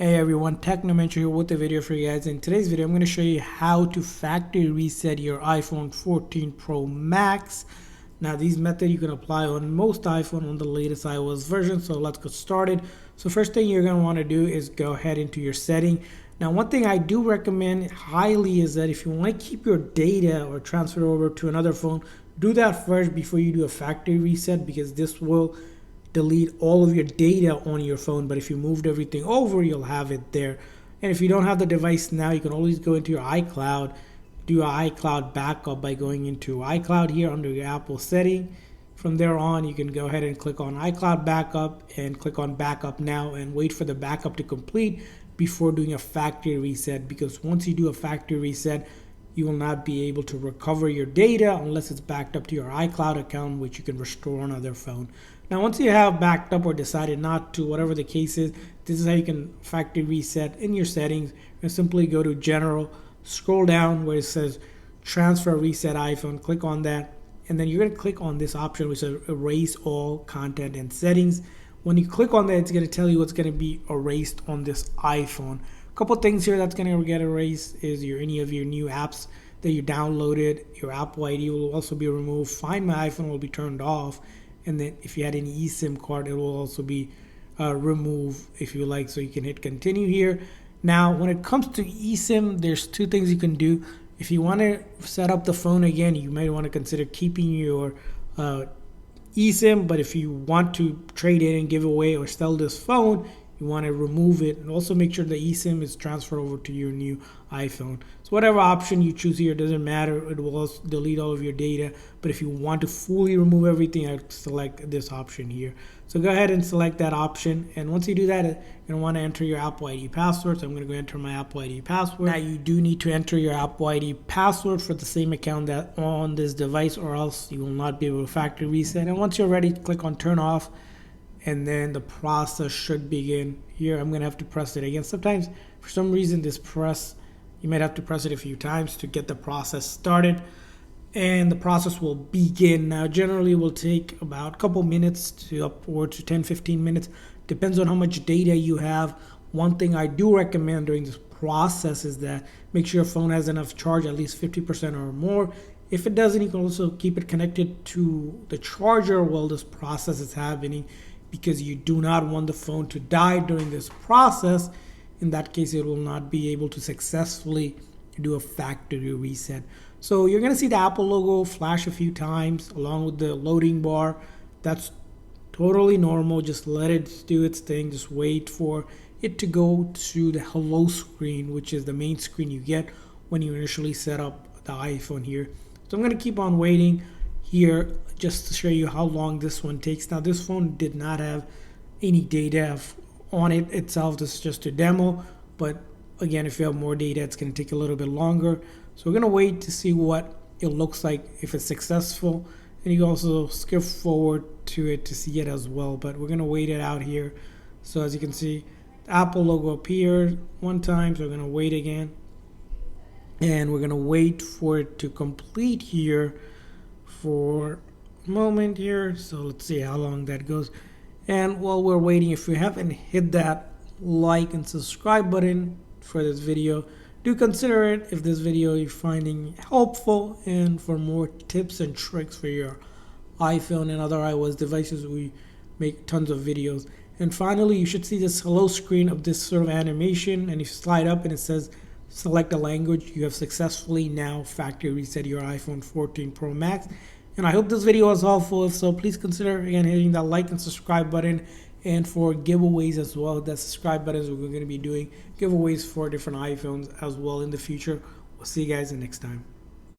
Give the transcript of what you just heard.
Hey everyone, Technomentary here with a video for you guys. In today's video, I'm going to show you how to factory reset your iPhone 14 Pro Max. Now, these methods you can apply on most iPhone on the latest iOS version. So let's get started. So first thing you're going to want to do is go ahead into your setting. Now, one thing I do recommend highly is that if you want to keep your data or transfer over to another phone, do that first before you do a factory reset, because this will delete all of your data on your phone. But if you moved everything over, you'll have it there. And if you don't have the device now, you can always go into your iCloud, do an iCloud backup by going into iCloud here under your Apple setting. From there on, you can go ahead and click on iCloud backup and click on backup now and wait for the backup to complete before doing a factory reset, because once you do a factory reset, you will not be able to recover your data unless it's backed up to your iCloud account, which you can restore on other phone. Now, once you have backed up or decided not to, whatever the case is, this is how you can factory reset in your settings. And simply go to General, scroll down where it says Transfer Reset iPhone, click on that, and then you're going to click on this option which says Erase All Content and Settings. When you click on that, it's going to tell you what's going to be erased on this iPhone. A couple things here that's going to get erased is any of your new apps that you downloaded. Your Apple ID will also be removed. Find My iPhone will be turned off. And then if you had any eSIM card, it will also be removed if you like. So you can hit continue here. Now, when it comes to eSIM, there's two things you can do. If you want to set up the phone again, you might want to consider keeping your eSIM. But if you want to trade in and give away or sell this phone, you want to remove it, and also make sure the eSIM is transferred over to your new iPhone. So whatever option you choose here, doesn't matter. It will also delete all of your data. But if you want to fully remove everything, I'd select this option here. So go ahead and select that option. And once you do that, you're going to want to enter your Apple ID password. So I'm going to go enter my Apple ID password. Now, you do need to enter your Apple ID password for the same account that on this device, or else you will not be able to factory reset. And once you're ready, click on turn off. And then the process should begin. Here, I'm going to have to press it again. Sometimes, for some reason, you might have to press it a few times to get the process started. And the process will begin. Now, generally, it will take about a couple minutes to upwards to 10-15 minutes. Depends on how much data you have. One thing I do recommend during this process is that make sure your phone has enough charge, at least 50% or more. If it doesn't, you can also keep it connected to the charger while this process is happening, because you do not want the phone to die during this process. In that case, it will not be able to successfully do a factory reset. So you're going to see the Apple logo flash a few times along with the loading bar. That's totally normal. Just let it do its thing. Just wait for it to go to the hello screen, which is the main screen you get when you initially set up the iPhone here. So I'm going to keep on waiting here just to show you how long this one takes. Now, this phone did not have any data on it itself. This is just a demo, but again, if you have more data, it's going to take a little bit longer. So we're going to wait to see what it looks like if it's successful, and you can also skip forward to it to see it as well, but we're going to wait it out here. So as you can see, the Apple logo appeared one time, so we're going to wait again, and we're going to wait for it to complete here for a moment here. So let's see how long that goes. And while we're waiting, if you haven't hit that like and subscribe button for this video, do consider it if this video you're finding helpful. And for more tips and tricks for your iPhone and other iOS devices, we make tons of videos. And finally, you should see this hello screen of this sort of animation, and if you slide up and it says select a language, you have successfully now factory reset your iPhone 14 Pro Max. And I hope this video was helpful. If so, please consider again hitting that like and subscribe button. And for giveaways as well, that subscribe buttons, we're going to be doing giveaways for different iPhones as well in the future. We'll see you guys next time.